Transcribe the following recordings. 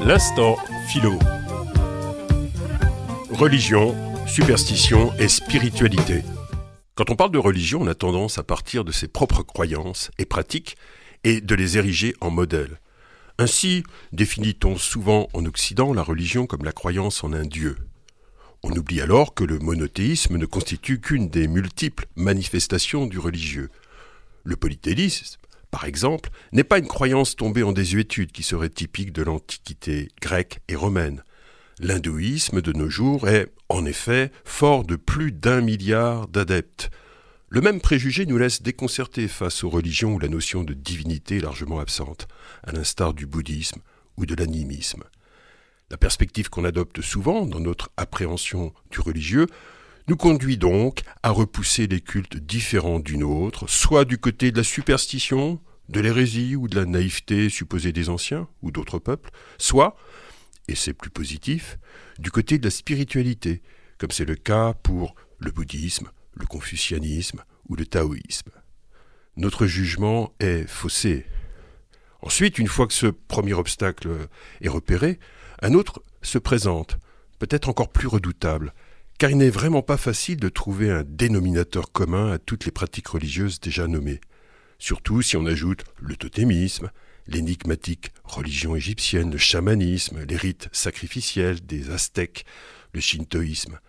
L'instant philo. Religion, superstition et spiritualité. Quand on parle de religion, on a tendance à partir de ses propres croyances et pratiques et de les ériger en modèle. Ainsi, définit-on souvent en Occident la religion comme la croyance en un Dieu. On oublie alors que le monothéisme ne constitue qu'une des multiples manifestations du religieux. Le polythéisme, par exemple, n'est pas une croyance tombée en désuétude qui serait typique de l'Antiquité grecque et romaine. L'hindouisme de nos jours est, en effet, fort de plus d'1 milliard d'adeptes. Le même préjugé nous laisse déconcertés face aux religions où la notion de divinité est largement absente, à l'instar du bouddhisme ou de l'animisme. La perspective qu'on adopte souvent dans notre appréhension du religieux nous conduit donc à repousser les cultes différents du nôtre, soit du côté de la superstition, de l'hérésie ou de la naïveté supposée des anciens ou d'autres peuples, soit, et c'est plus positif, du côté de la spiritualité, comme c'est le cas pour le bouddhisme, le confucianisme ou le taoïsme. Notre jugement est faussé. Ensuite, une fois que ce premier obstacle est repéré, un autre se présente, peut-être encore plus redoutable, car il n'est vraiment pas facile de trouver un dénominateur commun à toutes les pratiques religieuses déjà nommées. Surtout si on ajoute le totémisme, l'énigmatique religion égyptienne, le chamanisme, les rites sacrificiels des Aztèques, le shintoïsme.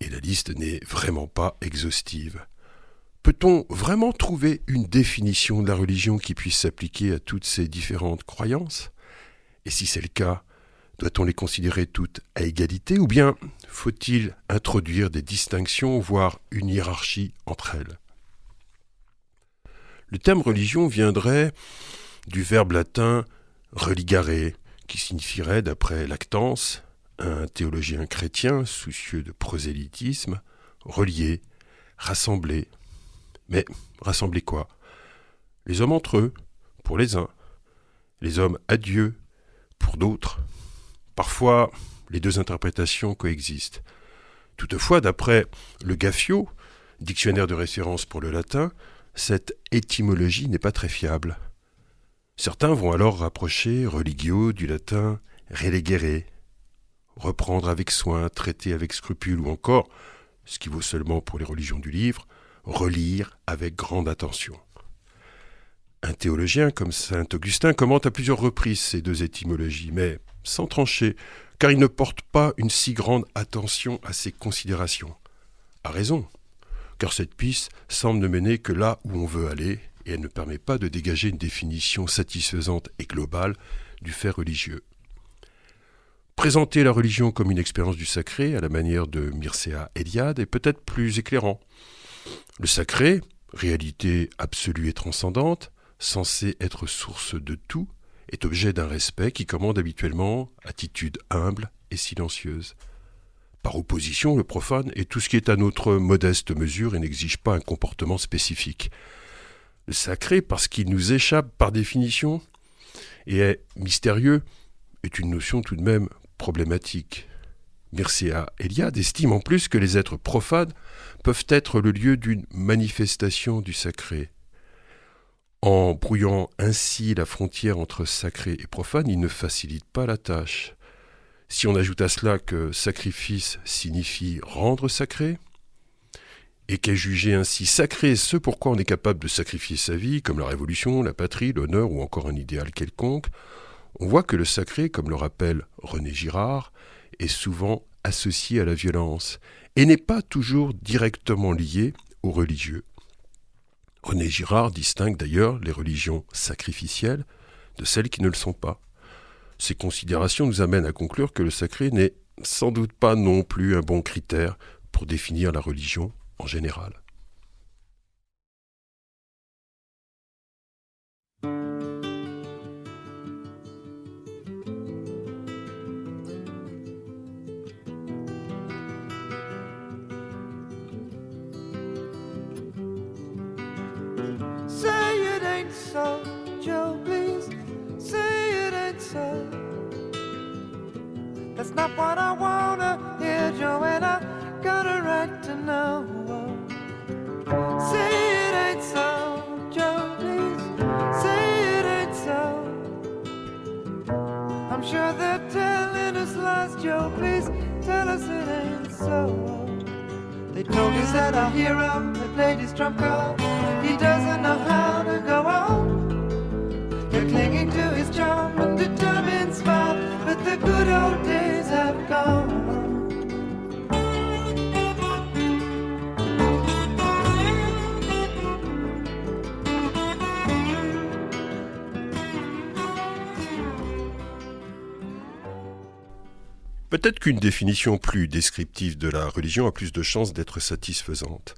Et la liste n'est vraiment pas exhaustive. Peut-on vraiment trouver une définition de la religion qui puisse s'appliquer à toutes ces différentes croyances ? Et si c'est le cas, doit-on les considérer toutes à égalité ou bien faut-il introduire des distinctions, voire une hiérarchie entre elles ? Le terme religion viendrait du verbe latin religare, qui signifierait, d'après Lactance, un théologien chrétien soucieux de prosélytisme, relier, rassembler. Mais rassembler quoi ? Les hommes entre eux, pour les uns, les hommes à Dieu, pour d'autres. Parfois, les deux interprétations coexistent. Toutefois, d'après le Gaffio, dictionnaire de référence pour le latin, cette étymologie n'est pas très fiable. Certains vont alors rapprocher religio du latin relegere, reprendre avec soin, traiter avec scrupule, ou encore, ce qui vaut seulement pour les religions du livre, relire avec grande attention. Un théologien comme saint Augustin commente à plusieurs reprises ces deux étymologies, mais sans trancher, car il ne porte pas une si grande attention à ces considérations. A raison, car cette piste semble ne mener que là où on veut aller, et elle ne permet pas de dégager une définition satisfaisante et globale du fait religieux. Présenter la religion comme une expérience du sacré, à la manière de Mircea Eliade, est peut-être plus éclairant. Le sacré, réalité absolue et transcendante, censée être source de tout, est objet d'un respect qui commande habituellement attitude humble et silencieuse. Par opposition, le profane est tout ce qui est à notre modeste mesure et n'exige pas un comportement spécifique. Le sacré, parce qu'il nous échappe par définition et est mystérieux, est une notion tout de même problématique. Mircea Eliade estime en plus que les êtres profanes peuvent être le lieu d'une manifestation du sacré. En brouillant ainsi la frontière entre sacré et profane, il ne facilite pas la tâche. Si on ajoute à cela que sacrifice signifie rendre sacré, et qu'est jugé ainsi sacré ce pourquoi on est capable de sacrifier sa vie, comme la révolution, la patrie, l'honneur ou encore un idéal quelconque, on voit que le sacré, comme le rappelle René Girard, est souvent associé à la violence, et n'est pas toujours directement lié aux religieux. René Girard distingue d'ailleurs les religions sacrificielles de celles qui ne le sont pas. Ces considérations nous amènent à conclure que le sacré n'est sans doute pas non plus un bon critère pour définir la religion en général. So, Joe, please say it ain't so. That's not what I wanna hear, Joe, and I got a right to know. Say it ain't so, Joe, please say it ain't so. I'm sure that us, Joe, please tell us it ain't so. They told us that our hero had played his trump card. He doesn't know how to go on. They're clinging to his charm and determined smile, but the good old days have gone. Peut-être qu'une définition plus descriptive de la religion a plus de chances d'être satisfaisante.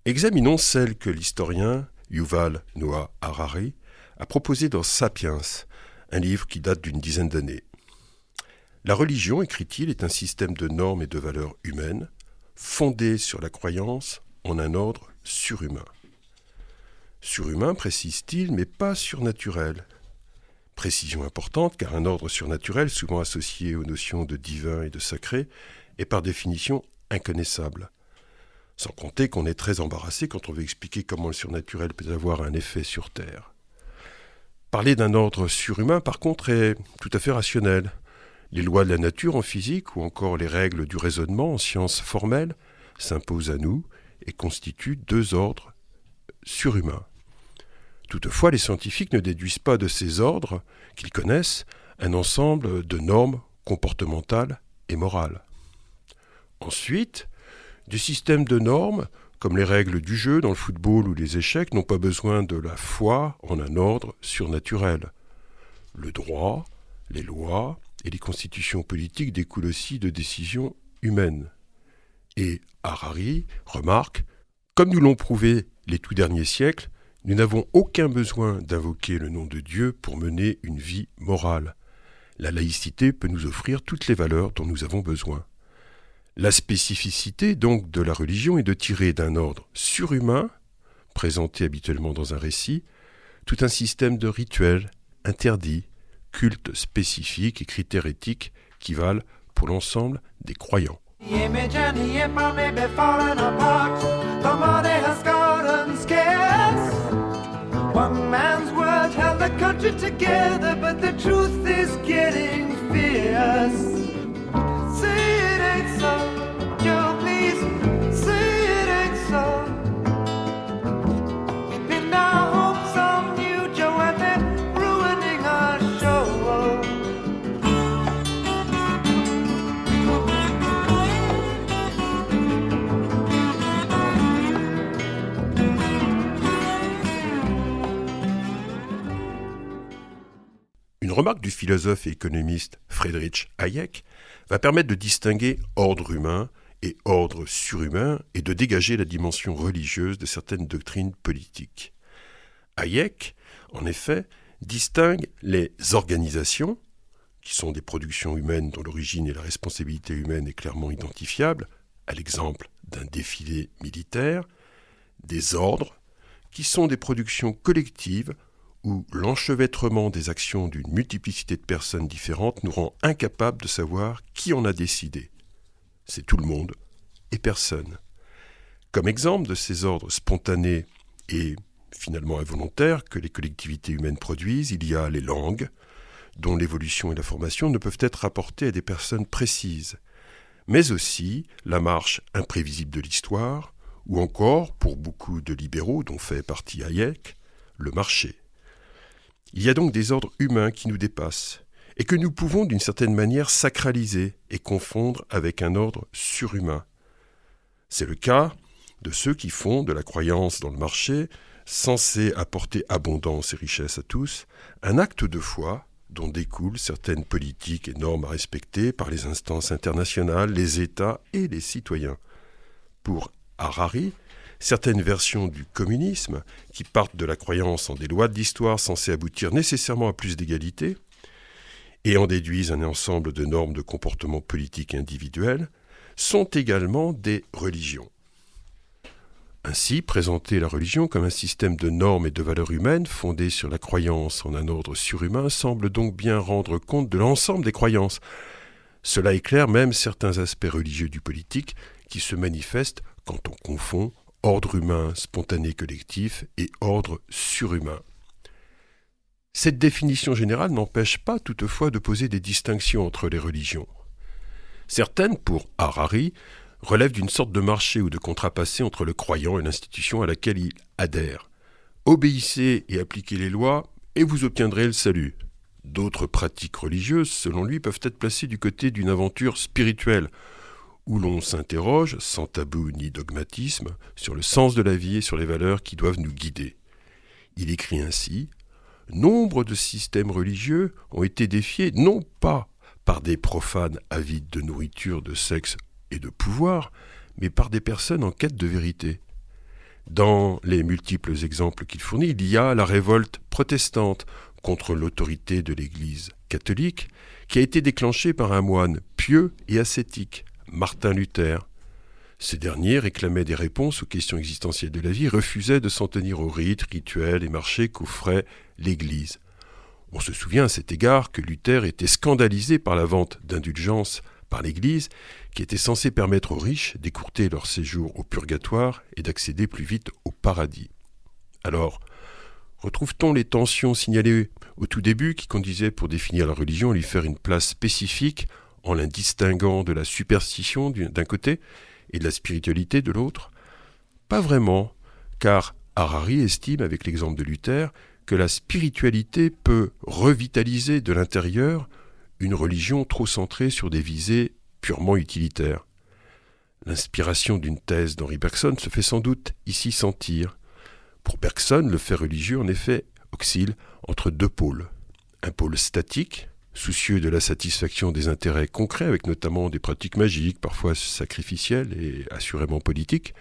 Examinons celle que l'historien Yuval Noah Harari a proposée dans Sapiens, un livre qui date d'une dizaine d'années. La religion, écrit-il, est un système de normes et de valeurs humaines, fondé sur la croyance en un ordre surhumain. Surhumain, précise-t-il, mais pas surnaturel. Précision importante, car un ordre surnaturel, souvent associé aux notions de divin et de sacré, est par définition inconnaissable. Sans compter qu'on est très embarrassé quand on veut expliquer comment le surnaturel peut avoir un effet sur Terre. Parler d'un ordre surhumain, par contre, est tout à fait rationnel. Les lois de la nature en physique, ou encore les règles du raisonnement en sciences formelles, s'imposent à nous et constituent deux ordres surhumains. Toutefois, les scientifiques ne déduisent pas de ces ordres, qu'ils connaissent, un ensemble de normes comportementales et morales. Ensuite, des systèmes de normes, comme les règles du jeu dans le football ou les échecs, n'ont pas besoin de la foi en un ordre surnaturel. Le droit, les lois et les constitutions politiques découlent aussi de décisions humaines. Et Harari remarque, comme nous l'ont prouvé les tout derniers siècles, nous n'avons aucun besoin d'invoquer le nom de Dieu pour mener une vie morale. La laïcité peut nous offrir toutes les valeurs dont nous avons besoin. La spécificité donc de la religion est de tirer d'un ordre surhumain, présenté habituellement dans un récit, tout un système de rituels interdits, cultes spécifiques et critères éthiques qui valent pour l'ensemble des croyants. The image and the empire may be falling apart. The money has gotten scarce. One man's word held the country together, but the truth is getting fierce. Say it ain't so, Joe, please. Say it ain't so. We pinned our hopes on you, Joe, and they're ruining our show. Une remarque du philosophe et économiste Friedrich Hayek va permettre de distinguer ordre humain et ordre surhumain et de dégager la dimension religieuse de certaines doctrines politiques. Hayek, en effet, distingue les organisations, qui sont des productions humaines dont l'origine et la responsabilité humaine est clairement identifiable, à l'exemple d'un défilé militaire, des ordres, qui sont des productions collectives où l'enchevêtrement des actions d'une multiplicité de personnes différentes nous rend incapables de savoir qui en a décidé. C'est tout le monde et personne. Comme exemple de ces ordres spontanés et finalement involontaires que les collectivités humaines produisent, il y a les langues, dont l'évolution et la formation ne peuvent être rapportées à des personnes précises, mais aussi la marche imprévisible de l'histoire, ou encore, pour beaucoup de libéraux dont fait partie Hayek, le marché. Il y a donc des ordres humains qui nous dépassent et que nous pouvons d'une certaine manière sacraliser et confondre avec un ordre surhumain. C'est le cas de ceux qui font de la croyance dans le marché, censé apporter abondance et richesse à tous, un acte de foi dont découlent certaines politiques et normes à respecter par les instances internationales, les États et les citoyens. Pour Harari, certaines versions du communisme, qui partent de la croyance en des lois de l'histoire censées aboutir nécessairement à plus d'égalité, et en déduisent un ensemble de normes de comportement politique individuel, sont également des religions. Ainsi, présenter la religion comme un système de normes et de valeurs humaines fondées sur la croyance en un ordre surhumain semble donc bien rendre compte de l'ensemble des croyances. Cela éclaire même certains aspects religieux du politique qui se manifestent quand on confond ordre humain spontané collectif et ordre surhumain. Cette définition générale n'empêche pas toutefois de poser des distinctions entre les religions. Certaines, pour Harari, relèvent d'une sorte de marché ou de contrat passé entre le croyant et l'institution à laquelle il adhère. Obéissez et appliquez les lois, et vous obtiendrez le salut. D'autres pratiques religieuses, selon lui, peuvent être placées du côté d'une aventure spirituelle, où l'on s'interroge, sans tabou ni dogmatisme, sur le sens de la vie et sur les valeurs qui doivent nous guider. Il écrit ainsi « Nombre de systèmes religieux ont été défiés non pas par des profanes avides de nourriture, de sexe et de pouvoir, mais par des personnes en quête de vérité. » Dans les multiples exemples qu'il fournit, il y a la révolte protestante contre l'autorité de l'Église catholique qui a été déclenchée par un moine pieux et ascétique, Martin Luther. Ce dernier réclamait des réponses aux questions existentielles de la vie, refusait de s'en tenir aux rites, rituels et marchés qu'offrait l'Église. On se souvient à cet égard que Luther était scandalisé par la vente d'indulgences par l'Église, qui était censée permettre aux riches d'écourter leur séjour au purgatoire et d'accéder plus vite au paradis. Alors, retrouve-t-on les tensions signalées au tout début qui conduisaient pour définir la religion à lui faire une place spécifique en la distinguant de la superstition d'un côté et de la spiritualité de l'autre? Pas vraiment, car Harari estime, avec l'exemple de Luther, que la spiritualité peut revitaliser de l'intérieur une religion trop centrée sur des visées purement utilitaires. L'inspiration d'une thèse d'Henri Bergson se fait sans doute ici sentir. Pour Bergson, le fait religieux, en effet, oscille entre deux pôles. Un pôle statique, soucieux de la satisfaction des intérêts concrets, avec notamment des pratiques magiques, parfois sacrificielles et assurément politiques,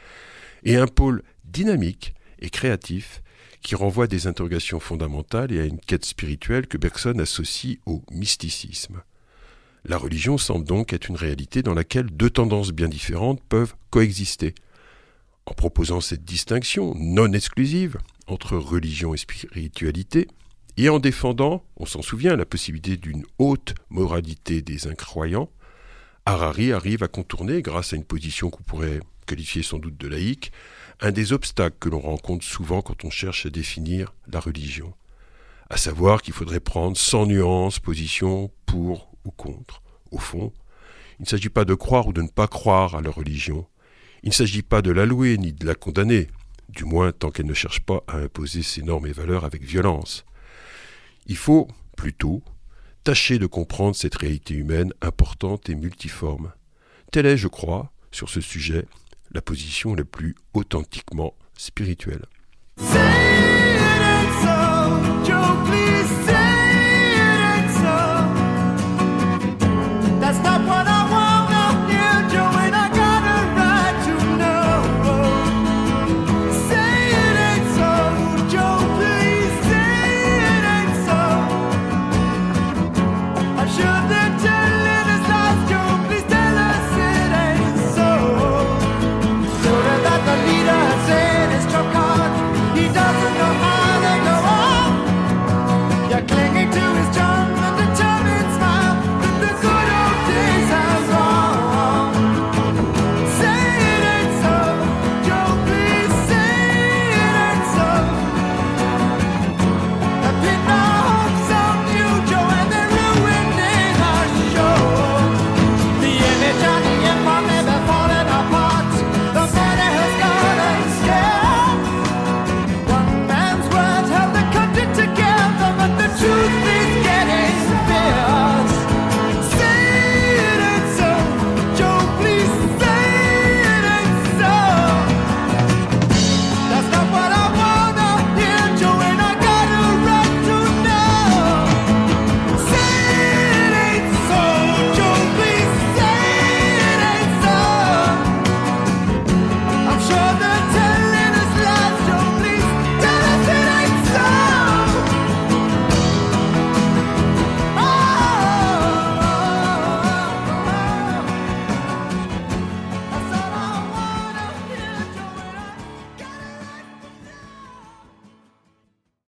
et un pôle dynamique et créatif, qui renvoie à des interrogations fondamentales et à une quête spirituelle que Bergson associe au mysticisme. La religion semble donc être une réalité dans laquelle deux tendances bien différentes peuvent coexister. En proposant cette distinction non exclusive entre religion et spiritualité, et en défendant, on s'en souvient, la possibilité d'une haute moralité des incroyants, Harari arrive à contourner, grâce à une position qu'on pourrait qualifier sans doute de laïque, un des obstacles que l'on rencontre souvent quand on cherche à définir la religion, à savoir qu'il faudrait prendre sans nuance position pour ou contre. Au fond, il ne s'agit pas de croire ou de ne pas croire à la religion, il ne s'agit pas de la louer ni de la condamner, du moins tant qu'elle ne cherche pas à imposer ses normes et valeurs avec violence. Il faut, plutôt, tâcher de comprendre cette réalité humaine importante et multiforme. Telle est, je crois, sur ce sujet, la position la plus authentiquement spirituelle.